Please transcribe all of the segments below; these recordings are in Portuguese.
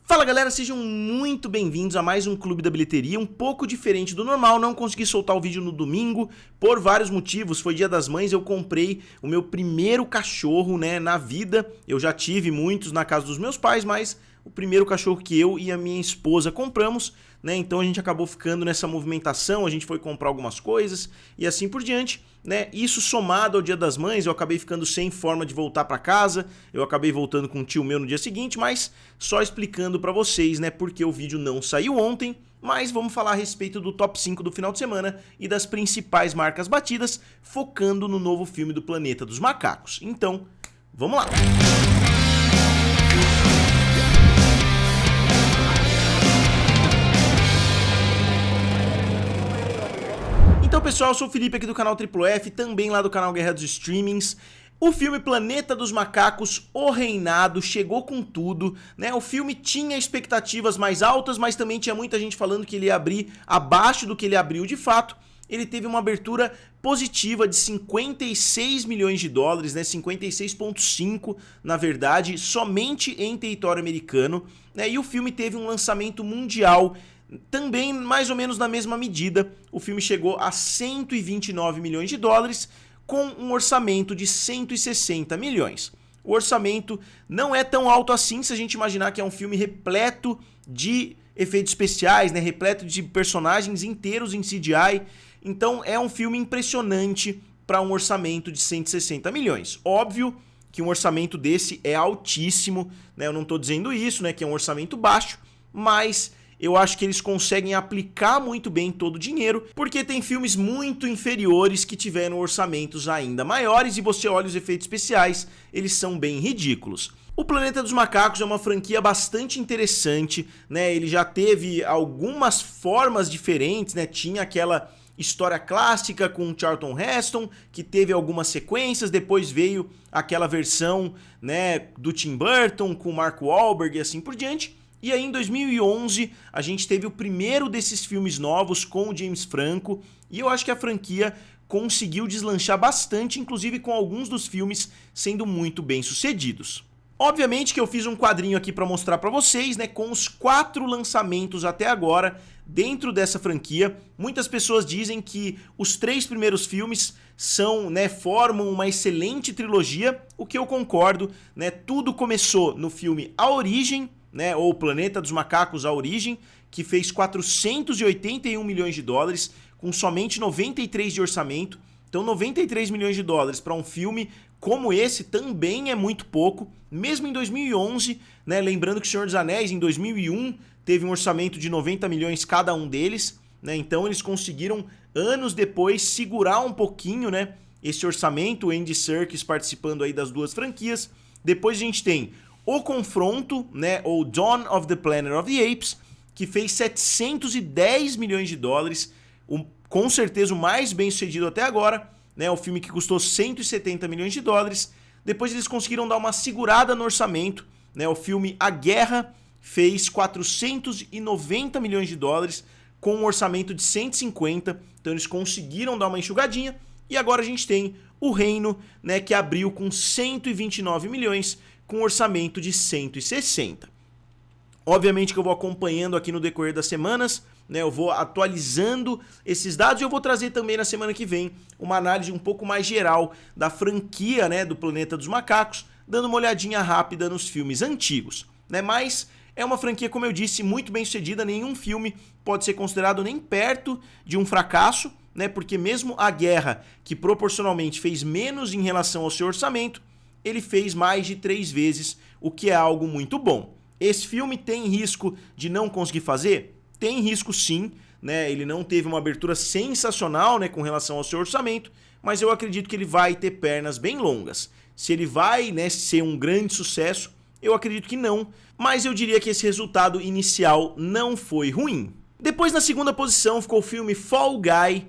Fala galera, sejam muito bem-vindos a mais um Clube da Bilheteria, um pouco diferente do normal. Não consegui soltar o vídeo no domingo por vários motivos. Foi Dia das Mães, eu comprei o meu primeiro cachorro, na vida. Eu já tive muitos na casa dos meus pais, mas o primeiro cachorro que eu e a minha esposa compramos, então a gente acabou ficando nessa movimentação, a gente foi comprar algumas coisas e assim por diante, Isso somado ao Dia das Mães, eu acabei ficando sem forma de voltar para casa, eu acabei voltando com um tio meu no dia seguinte, mas só explicando para vocês, porque o vídeo não saiu ontem, mas vamos falar a respeito do top 5 do final de semana e das principais marcas batidas, focando no novo filme do Planeta dos Macacos. Então, vamos lá! Então pessoal, eu sou o Felipe aqui do canal Triplo F, também lá do canal Guerra dos Streamings. O filme Planeta dos Macacos, O Reinado, chegou com tudo, O filme tinha expectativas mais altas, mas também tinha muita gente falando que ele ia abrir abaixo do que ele abriu de fato. Ele teve uma abertura positiva de 56 milhões de dólares, 56,5 na verdade, somente em território americano, E o filme teve um lançamento mundial também mais ou menos na mesma medida. O filme chegou a 129 milhões de dólares com um orçamento de 160 milhões. O orçamento não é tão alto assim se a gente imaginar que é um filme repleto de efeitos especiais, repleto de personagens inteiros em CGI. Então é um filme impressionante para um orçamento de 160 milhões. Óbvio que um orçamento desse é altíssimo, Eu não estou dizendo isso, que é um orçamento baixo, mas eu acho que eles conseguem aplicar muito bem todo o dinheiro, porque tem filmes muito inferiores que tiveram orçamentos ainda maiores e você olha os efeitos especiais, eles são bem ridículos. O Planeta dos Macacos é uma franquia bastante interessante, Ele já teve algumas formas diferentes, Tinha aquela história clássica com Charlton Heston, que teve algumas sequências, depois veio aquela versão, do Tim Burton com Mark Wahlberg e assim por diante. E aí em 2011 a gente teve o primeiro desses filmes novos com o James Franco e eu acho que a franquia conseguiu deslanchar bastante, inclusive com alguns dos filmes sendo muito bem sucedidos. Obviamente que eu fiz um quadrinho aqui para mostrar para vocês, com os 4 lançamentos até agora dentro dessa franquia. Muitas pessoas dizem que os 3 primeiros filmes formam uma excelente trilogia, o que eu concordo, Tudo começou no filme A Origem, ou Planeta dos Macacos, A Origem, que fez 481 milhões de dólares, com somente 93 de orçamento. Então 93 milhões de dólares para um filme como esse também é muito pouco, mesmo em 2011, lembrando que O Senhor dos Anéis em 2001 teve um orçamento de 90 milhões cada um deles, então eles conseguiram anos depois segurar um pouquinho, esse orçamento, o Andy Serkis participando aí das 2 franquias. Depois a gente tem O Confronto, ou Dawn of the Planet of the Apes, que fez 710 milhões de dólares, com certeza o mais bem sucedido até agora, o filme que custou 170 milhões de dólares. Depois eles conseguiram dar uma segurada no orçamento, o filme A Guerra fez 490 milhões de dólares, com um orçamento de 150, então eles conseguiram dar uma enxugadinha. E agora a gente tem O Reino, que abriu com 129 milhões, com um orçamento de 160. Obviamente que eu vou acompanhando aqui no decorrer das semanas, eu vou atualizando esses dados e eu vou trazer também na semana que vem uma análise um pouco mais geral da franquia, do Planeta dos Macacos, dando uma olhadinha rápida nos filmes antigos, Mas é uma franquia, como eu disse, muito bem sucedida, nenhum filme pode ser considerado nem perto de um fracasso, porque mesmo A Guerra, que proporcionalmente fez menos em relação ao seu orçamento, ele fez mais de 3 vezes, o que é algo muito bom. Esse filme tem risco de não conseguir fazer? Tem risco sim, Ele não teve uma abertura sensacional, com relação ao seu orçamento, mas eu acredito que ele vai ter pernas bem longas. Se ele vai, ser um grande sucesso, eu acredito que não, mas eu diria que esse resultado inicial não foi ruim. Depois, na segunda posição, ficou o filme Fall Guy,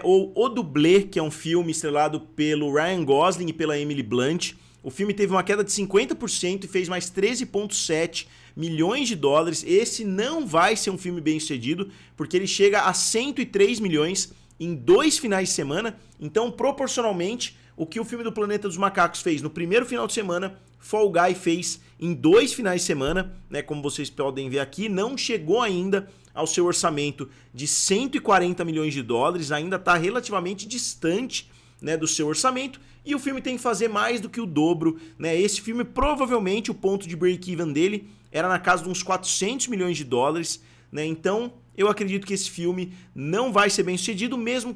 ou O Dublê, que é um filme estrelado pelo Ryan Gosling e pela Emily Blunt. O filme teve uma queda de 50% e fez mais 13,7 milhões de dólares. Esse não vai ser um filme bem sucedido, porque ele chega a 103 milhões em 2 finais de semana. Então, proporcionalmente, o que o filme do Planeta dos Macacos fez no primeiro final de semana Fall Guy fez em 2 finais de semana, né, como vocês podem ver aqui, não chegou ainda ao seu orçamento de 140 milhões de dólares, ainda está relativamente distante, né, do seu orçamento, e o filme tem que fazer mais do que o dobro, né? Esse filme, provavelmente, o ponto de break-even dele era na casa de uns 400 milhões de dólares, né? Então, eu acredito que esse filme não vai ser bem sucedido, mesmo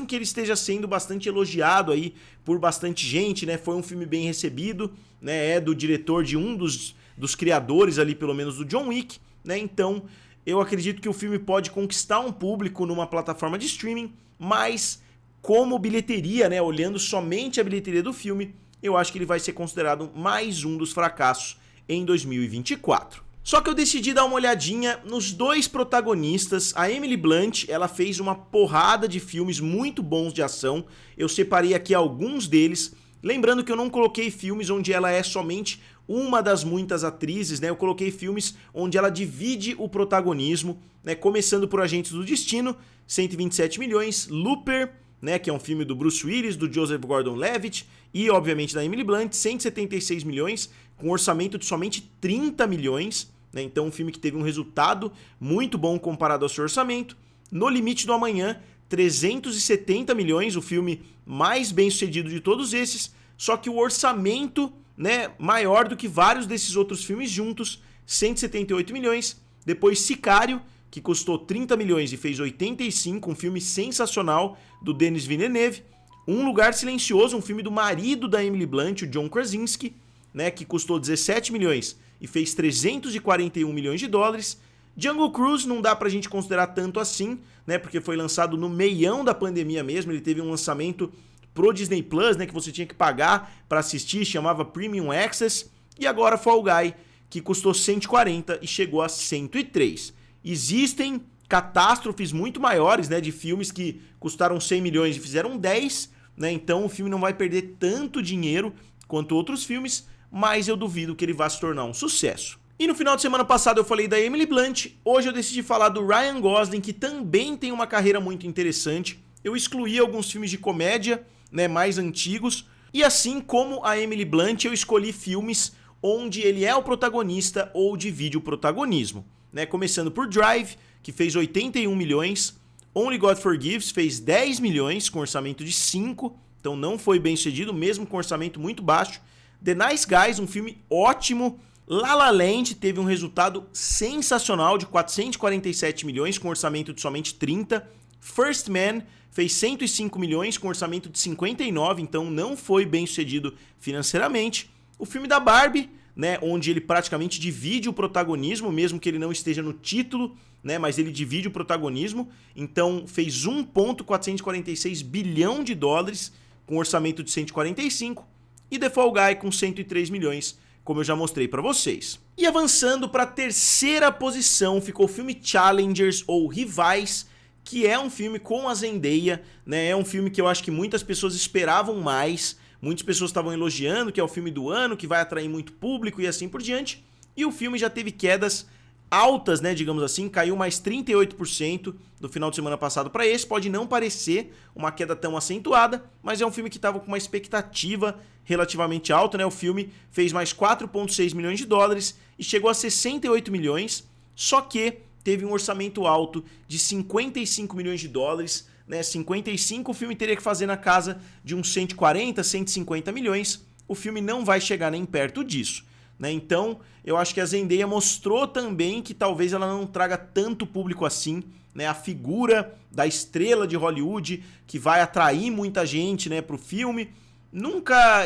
que ele esteja sendo bastante elogiado aí por bastante gente, né? Foi um filme bem recebido, né? É do diretor de um dos criadores ali, pelo menos, do John Wick, né? Então, eu acredito que o filme pode conquistar um público numa plataforma de streaming, mas como bilheteria, né? Olhando somente a bilheteria do filme, eu acho que ele vai ser considerado mais um dos fracassos em 2024. Só que eu decidi dar uma olhadinha nos 2 protagonistas. A Emily Blunt, ela fez uma porrada de filmes muito bons de ação. Eu separei aqui alguns deles. Lembrando que eu não coloquei filmes onde ela é somente uma das muitas atrizes, né? Eu coloquei filmes onde ela divide o protagonismo, né? Começando por Agentes do Destino, 127 milhões, Looper, né, que é um filme do Bruce Willis, do Joseph Gordon-Levitt e, obviamente, da Emily Blunt, 176 milhões, com um orçamento de somente 30 milhões, né, então um filme que teve um resultado muito bom comparado ao seu orçamento. No Limite do Amanhã, 370 milhões, o filme mais bem sucedido de todos esses, só que o orçamento, né, maior do que vários desses outros filmes juntos, 178 milhões. Depois Sicário, que custou 30 milhões e fez 85, um filme sensacional do Denis Villeneuve. Um Lugar Silencioso, um filme do marido da Emily Blunt, o John Krasinski, né, que custou 17 milhões e fez 341 milhões de dólares. Jungle Cruise não dá pra gente considerar tanto assim, né, porque foi lançado no meião da pandemia mesmo, ele teve um lançamento pro Disney Plus, né, que você tinha que pagar para assistir, chamava Premium Access. E agora Fall Guy, que custou 140 e chegou a 103. Existem catástrofes muito maiores, né, de filmes que custaram 100 milhões e fizeram 10, né, então o filme não vai perder tanto dinheiro quanto outros filmes, mas eu duvido que ele vá se tornar um sucesso. E no final de semana passado eu falei da Emily Blunt, hoje eu decidi falar do Ryan Gosling, que também tem uma carreira muito interessante. Eu excluí alguns filmes de comédia, né, mais antigos, e assim como a Emily Blunt, eu escolhi filmes onde ele é o protagonista ou divide o protagonismo. Né, começando por Drive, que fez 81 milhões, Only God Forgives fez 10 milhões com orçamento de 5, então não foi bem sucedido, mesmo com orçamento muito baixo. The Nice Guys, um filme ótimo. La La Land teve um resultado sensacional de 447 milhões com orçamento de somente 30. First Man fez 105 milhões com orçamento de 59, então não foi bem sucedido financeiramente. O filme da Barbie, né, onde ele praticamente divide o protagonismo, mesmo que ele não esteja no título, né, mas ele divide o protagonismo, então fez 1,446 bilhão de dólares com orçamento de 145, e The Fall Guy com 103 milhões, como eu já mostrei para vocês. E avançando para a terceira posição, ficou o filme Challengers, ou Rivais, que é um filme com a Zendaya, né, é um filme que eu acho que muitas pessoas esperavam mais. Muitas pessoas estavam elogiando que é o filme do ano, que vai atrair muito público e assim por diante. E o filme já teve quedas altas, né, digamos assim, caiu mais 38% do final de semana passado para esse. Pode não parecer uma queda tão acentuada, mas é um filme que estava com uma expectativa relativamente alta, né? O filme fez mais 4,6 milhões de dólares e chegou a 68 milhões, só que teve um orçamento alto de 55 milhões de dólares, né, 55, o filme teria que fazer na casa de uns 140, 150 milhões. O filme não vai chegar nem perto disso, né? Então, eu acho que a Zendaya mostrou também que talvez ela não traga tanto público assim, né? A figura da estrela de Hollywood que vai atrair muita gente, né, pro filme.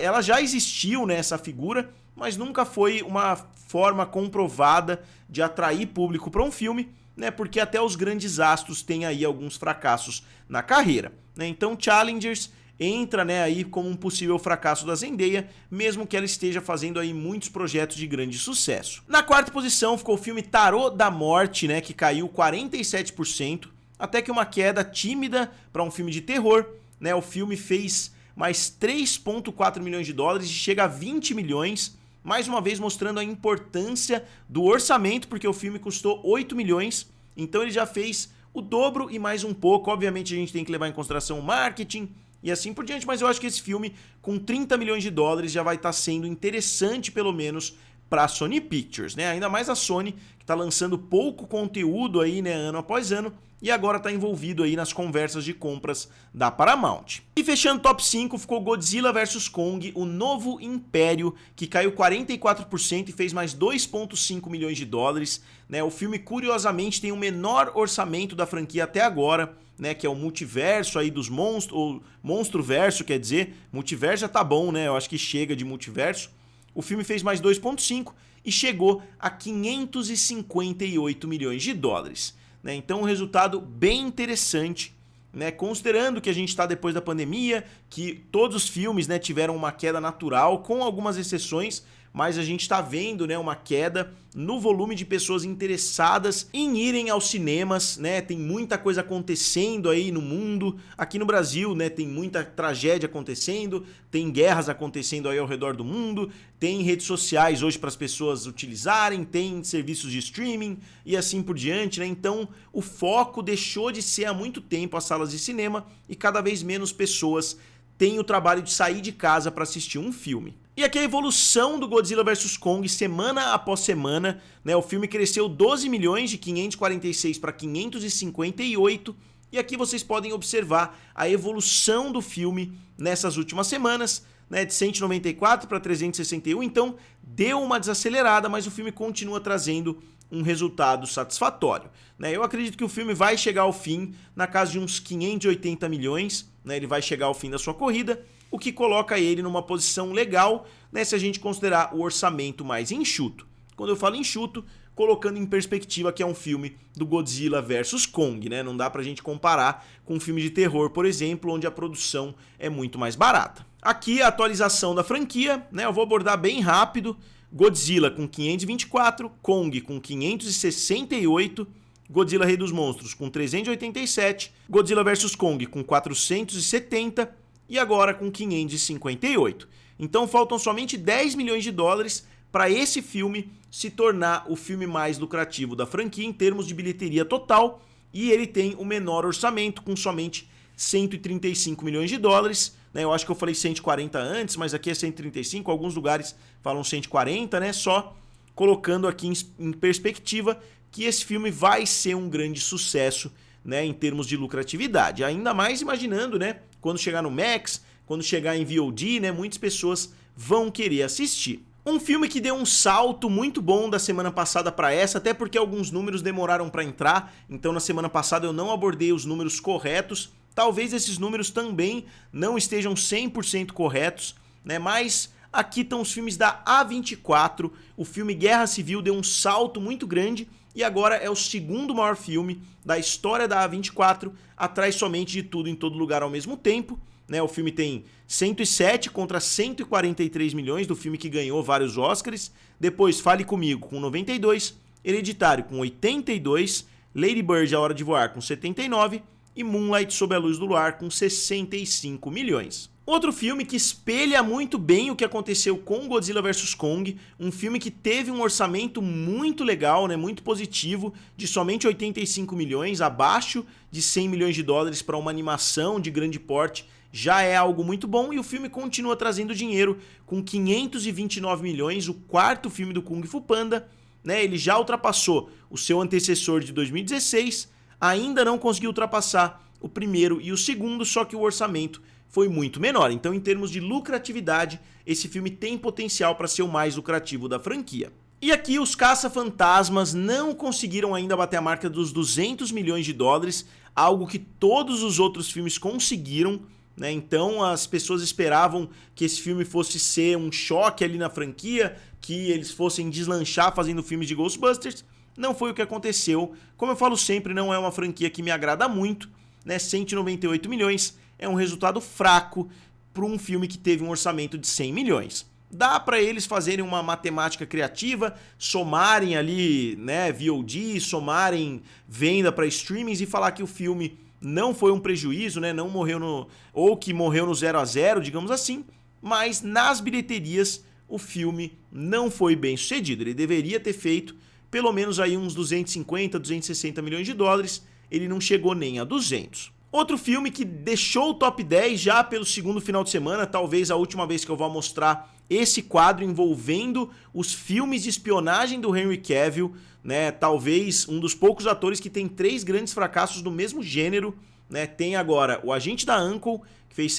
Ela já existiu, né, essa figura, mas nunca foi uma forma comprovada de atrair público para um filme, né, porque até os grandes astros têm aí alguns fracassos na carreira, né? Então Challengers entra, né, aí como um possível fracasso da Zendaya, mesmo que ela esteja fazendo aí muitos projetos de grande sucesso. Na quarta posição ficou o filme Tarô da Morte, né, que caiu 47%, até que uma queda tímida para um filme de terror, né? O filme fez mais 3,4 milhões de dólares e chega a 20 milhões, mais uma vez mostrando a importância do orçamento, porque o filme custou 8 milhões, então ele já fez o dobro e mais um pouco. Obviamente a gente tem que levar em consideração o marketing, e assim por diante, mas eu acho que esse filme com 30 milhões de dólares já vai estar sendo interessante pelo menos para a Sony Pictures, né? Ainda mais a Sony, que está lançando pouco conteúdo aí, né, ano após ano, e agora está envolvido aí nas conversas de compras da Paramount. E fechando o top 5 ficou Godzilla vs Kong, o novo império, que caiu 44% e fez mais 2,5 milhões de dólares, né? O filme, curiosamente, tem o menor orçamento da franquia até agora, né, que é o multiverso aí dos monstros, ou monstro-verso, quer dizer, multiverso já tá bom, né? Eu acho que chega de multiverso. O filme fez mais 2,5 e chegou a 558 milhões de dólares. Né? Então um resultado bem interessante, né? Considerando que a gente está depois da pandemia, que todos os filmes, né, tiveram uma queda natural, com algumas exceções, mas a gente está vendo, né, uma queda no volume de pessoas interessadas em irem aos cinemas, né? Tem muita coisa acontecendo aí no mundo. Aqui no Brasil, né, tem muita tragédia acontecendo, tem guerras acontecendo aí ao redor do mundo, tem redes sociais hoje para as pessoas utilizarem, tem serviços de streaming e assim por diante, né? Então, o foco deixou de ser há muito tempo as salas de cinema e cada vez menos pessoas têm o trabalho de sair de casa para assistir um filme. E aqui a evolução do Godzilla vs Kong semana após semana, né? O filme cresceu 12 milhões de 546 para 558, e aqui vocês podem observar a evolução do filme nessas últimas semanas, né? De 194 para 361, então deu uma desacelerada, mas o filme continua trazendo um resultado satisfatório, né? Eu acredito que o filme vai chegar ao fim na casa de uns 580 milhões, né? Ele vai chegar ao fim da sua corrida, o que coloca ele numa posição legal, né, se a gente considerar o orçamento mais enxuto. Quando eu falo enxuto, colocando em perspectiva que é um filme do Godzilla vs Kong, né? Não dá pra gente comparar com um filme de terror, por exemplo, onde a produção é muito mais barata. Aqui a atualização da franquia, né? Eu vou abordar bem rápido. Godzilla com 524, Kong com 568, Godzilla Rei dos Monstros com 387, Godzilla vs Kong com 470 e agora com 558. Então faltam somente 10 milhões de dólares para esse filme se tornar o filme mais lucrativo da franquia em termos de bilheteria total, e ele tem o menor orçamento com somente 135 milhões de dólares, né? Eu acho que eu falei 140 antes, mas aqui é 135, alguns lugares falam 140, né? Só colocando aqui em perspectiva que esse filme vai ser um grande sucesso, né, em termos de lucratividade. Ainda mais imaginando, né, quando chegar no Max, quando chegar em VOD, né, muitas pessoas vão querer assistir. Um filme que deu um salto muito bom da semana passada para essa, até porque alguns números demoraram para entrar, então na semana passada eu não abordei os números corretos. Talvez esses números também não estejam 100% corretos, né, mas aqui estão os filmes da A24, o filme Guerra Civil deu um salto muito grande e agora é o segundo maior filme da história da A24, atrás somente de Tudo em Todo Lugar ao Mesmo Tempo, né? O filme tem 107 contra 143 milhões do filme que ganhou vários Oscars, depois Fale Comigo com 92, Hereditário com 82, Lady Bird A Hora de Voar com 79 e Moonlight Sob a Luz do Luar com 65 milhões. Outro filme que espelha muito bem o que aconteceu com Godzilla vs Kong, um filme que teve um orçamento muito legal, né, muito positivo, de somente 85 milhões, abaixo de 100 milhões de dólares para uma animação de grande porte, já é algo muito bom, e o filme continua trazendo dinheiro com 529 milhões, o quarto filme do Kung Fu Panda, né, ele já ultrapassou o seu antecessor de 2016, ainda não conseguiu ultrapassar o primeiro e o segundo, só que o orçamento foi muito menor. Então, em termos de lucratividade, esse filme tem potencial para ser o mais lucrativo da franquia. E aqui os Caça-Fantasmas não conseguiram ainda bater a marca dos 200 milhões de dólares, algo que todos os outros filmes conseguiram, né? Então as pessoas esperavam que esse filme fosse ser um choque ali na franquia, que eles fossem deslanchar fazendo filmes de Ghostbusters. Não foi o que aconteceu. Como eu falo sempre, não é uma franquia que me agrada muito, né? 198 milhões é um resultado fraco para um filme que teve um orçamento de 100 milhões. Dá para eles fazerem uma matemática criativa, somarem ali, né, VOD, somarem venda para streamings e falar que o filme não foi um prejuízo, né, não morreu ou que morreu no 0 a 0, digamos assim, mas nas bilheterias o filme não foi bem sucedido. Ele deveria ter feito pelo menos aí uns 250, 260 milhões de dólares, ele não chegou nem a 200. Outro filme que deixou o top 10 já pelo segundo final de semana, talvez a última vez que eu vou mostrar esse quadro envolvendo os filmes de espionagem do Henry Cavill, né? Talvez um dos poucos atores que tem 3 grandes fracassos do mesmo gênero, né? Tem agora O Agente da Uncle, que fez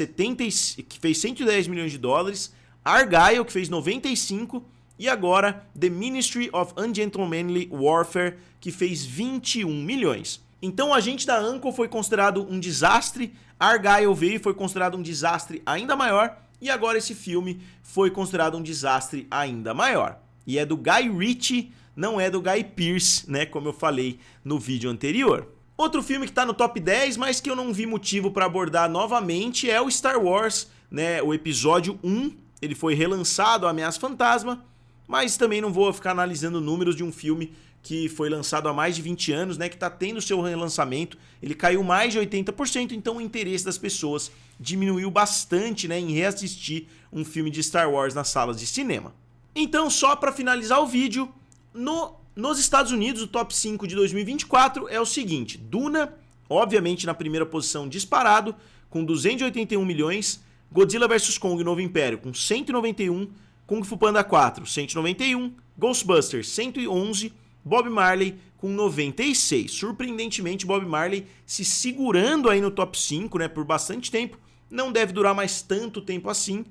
110 milhões de dólares, Argylle, que fez 95, e agora The Ministry of Ungentlemanly Warfare, que fez 21 milhões. Então O Agente da Uncle foi considerado um desastre, Argylle veio e foi considerado um desastre ainda maior, e agora esse filme foi considerado um desastre ainda maior. E é do Guy Ritchie, não é do Guy Pearce, né, como eu falei no vídeo anterior. Outro filme que tá no top 10, mas que eu não vi motivo para abordar novamente, é o Star Wars, né, o episódio 1. Ele foi relançado, A Ameaça Fantasma, mas também não vou ficar analisando números de um filme que foi lançado há mais de 20 anos, né, que está tendo seu relançamento. Ele caiu mais de 80%, então o interesse das pessoas diminuiu bastante, né, em reassistir um filme de Star Wars nas salas de cinema. Então, só para finalizar o vídeo, nos Estados Unidos, o top 5 de 2024 é o seguinte: Duna, obviamente na primeira posição disparado, com 281 milhões, Godzilla vs Kong Novo Império com 191, Kung Fu Panda 4, 191, Ghostbusters 111, Bob Marley com 96. Surpreendentemente, Bob Marley se segurando aí no top 5, né, por bastante tempo. Não deve durar mais tanto tempo assim.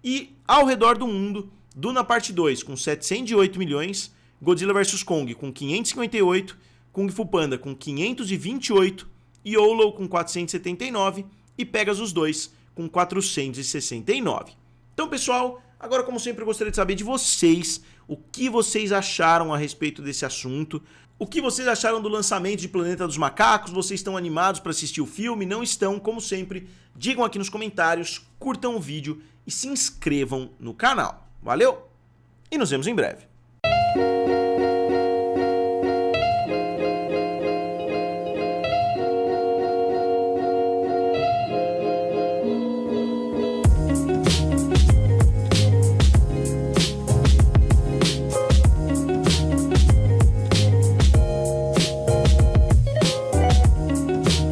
E Ao Redor do Mundo, Duna Parte 2 com 708 milhões, Godzilla vs Kong com 558, Kung Fu Panda com 528, YOLO com 479 e Pegasus 2 com 469. Então, pessoal, agora, como sempre, eu gostaria de saber de vocês o que vocês acharam a respeito desse assunto. O que vocês acharam do lançamento de Planeta dos Macacos? Vocês estão animados para assistir o filme? Não estão? Como sempre, digam aqui nos comentários, curtam o vídeo e se inscrevam no canal. Valeu? E nos vemos em breve.